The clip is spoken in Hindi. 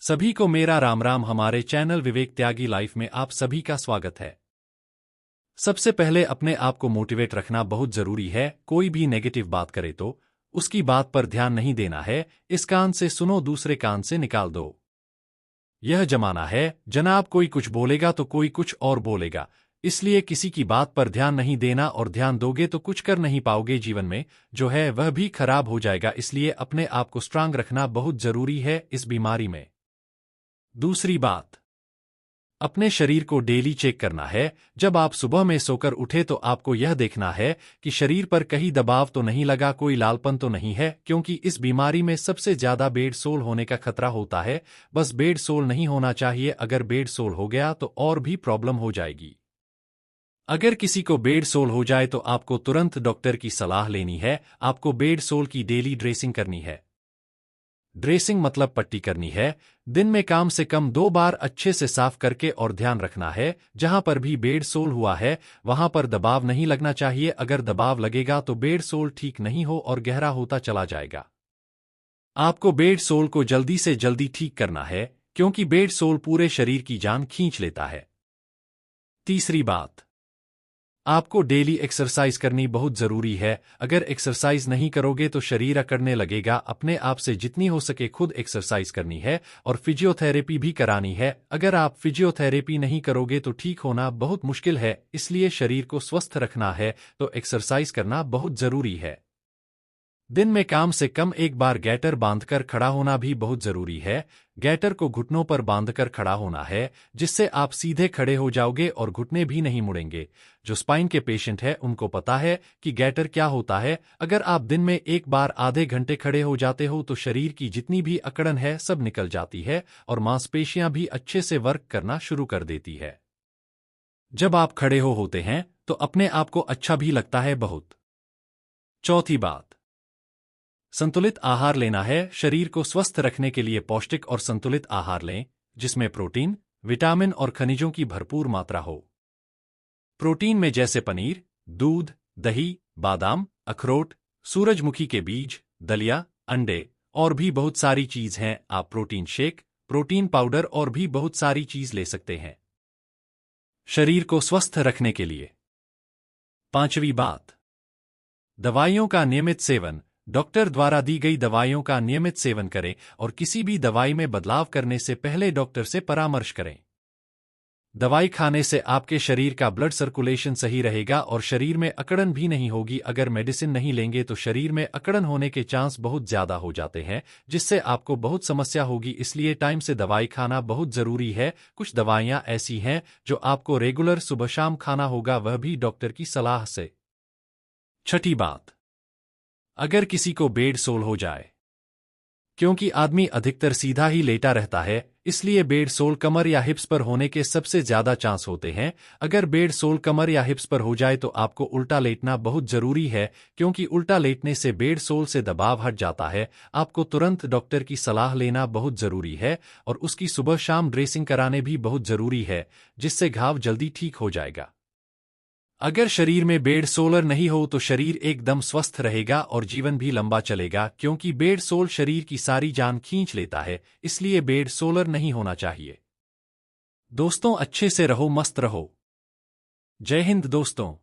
सभी को मेरा राम राम। हमारे चैनल विवेक त्यागी लाइफ में आप सभी का स्वागत है। सबसे पहले अपने आप को मोटिवेट रखना बहुत जरूरी है। कोई भी नेगेटिव बात करे तो उसकी बात पर ध्यान नहीं देना है। इस कान से सुनो, दूसरे कान से निकाल दो। यह जमाना है जनाब, कोई कुछ बोलेगा तो कोई कुछ और बोलेगा, इसलिए किसी की बात पर ध्यान नहीं देना। और ध्यान दोगे तो कुछ कर नहीं पाओगे, जीवन में जो है वह भी खराब हो जाएगा। इसलिए अपने आप को स्ट्रांग रखना बहुत जरूरी है इस बीमारी में। दूसरी बात, अपने शरीर को डेली चेक करना है। जब आप सुबह में सोकर उठे तो आपको यह देखना है कि शरीर पर कहीं दबाव तो नहीं लगा, कोई लालपन तो नहीं है, क्योंकि इस बीमारी में सबसे ज्यादा बेड सोल होने का खतरा होता है। बस बेड सोल नहीं होना चाहिए, अगर बेड सोल हो गया तो और भी प्रॉब्लम हो जाएगी। अगर किसी को बेड सोल हो जाए तो आपको तुरंत डॉक्टर की सलाह लेनी है। आपको बेड सोल की डेली ड्रेसिंग करनी है। ड्रेसिंग मतलब पट्टी करनी है। दिन में कम से कम 2 बार अच्छे से साफ करके, और ध्यान रखना है जहां पर भी बेड सोल हुआ है वहां पर दबाव नहीं लगना चाहिए। अगर दबाव लगेगा तो बेड सोल ठीक नहीं हो और गहरा होता चला जाएगा। आपको बेड सोल को जल्दी से जल्दी ठीक करना है, क्योंकि बेड सोल पूरे शरीर की जान खींच लेता है। तीसरी बात, आपको डेली एक्सरसाइज करनी बहुत जरूरी है। अगर एक्सरसाइज नहीं करोगे तो शरीर अकड़ने लगेगा। अपने आप से जितनी हो सके खुद एक्सरसाइज करनी है, और फिजियोथेरेपी भी करानी है। अगर आप फिजियोथेरेपी नहीं करोगे तो ठीक होना बहुत मुश्किल है। इसलिए शरीर को स्वस्थ रखना है तो एक्सरसाइज करना बहुत जरूरी है। दिन में कम से कम 1 बार गैटर बांधकर खड़ा होना भी बहुत जरूरी है। गैटर को घुटनों पर बांधकर खड़ा होना है, जिससे आप सीधे खड़े हो जाओगे और घुटने भी नहीं मुड़ेंगे। जो स्पाइन के पेशेंट है उनको पता है कि गैटर क्या होता है। अगर आप दिन में 1 बार आधे घंटे खड़े हो जाते हो तो शरीर की जितनी भी अकड़न है सब निकल जाती है, और मांसपेशियां भी अच्छे से वर्क करना शुरू कर देती है। जब आप खड़े होते हैं तो अपने आप को अच्छा भी लगता है बहुत। चौथी बात, संतुलित आहार लेना है। शरीर को स्वस्थ रखने के लिए पौष्टिक और संतुलित आहार लें, जिसमें प्रोटीन, विटामिन और खनिजों की भरपूर मात्रा हो। प्रोटीन में जैसे पनीर, दूध, दही, बादाम, अखरोट, सूरजमुखी के बीज, दलिया, अंडे और भी बहुत सारी चीज हैं। आप प्रोटीन शेक, प्रोटीन पाउडर और भी बहुत सारी चीज ले सकते हैं शरीर को स्वस्थ रखने के लिए। पांचवी बात, दवाइयों का नियमित सेवन। डॉक्टर द्वारा दी गई दवाइयों का नियमित सेवन करें, और किसी भी दवाई में बदलाव करने से पहले डॉक्टर से परामर्श करें। दवाई खाने से आपके शरीर का ब्लड सर्कुलेशन सही रहेगा और शरीर में अकड़न भी नहीं होगी। अगर मेडिसिन नहीं लेंगे तो शरीर में अकड़न होने के चांस बहुत ज्यादा हो जाते हैं, जिससे आपको बहुत समस्या होगी। इसलिए टाइम से दवाई खाना बहुत जरूरी है। कुछ दवाइयां ऐसी हैं जो आपको रेगुलर सुबह शाम खाना होगा, वह भी डॉक्टर की सलाह से। छठी बात, अगर किसी को बेड सोल हो जाए, क्योंकि आदमी अधिकतर सीधा ही लेटा रहता है, इसलिए बेड सोल कमर या हिप्स पर होने के सबसे ज्यादा चांस होते हैं। अगर बेड सोल कमर या हिप्स पर हो जाए तो आपको उल्टा लेटना बहुत जरूरी है, क्योंकि उल्टा लेटने से बेड सोल से दबाव हट जाता है। आपको तुरंत डॉक्टर की सलाह लेना बहुत जरूरी है, और उसकी सुबह शाम ड्रेसिंग कराने भी बहुत जरूरी है, जिससे घाव जल्दी ठीक हो जाएगा। अगर शरीर में बेड सोलर नहीं हो तो शरीर एकदम स्वस्थ रहेगा और जीवन भी लंबा चलेगा, क्योंकि बेड सोल शरीर की सारी जान खींच लेता है। इसलिए बेड सोलर नहीं होना चाहिए। दोस्तों, अच्छे से रहो, मस्त रहो। जय हिंद दोस्तों।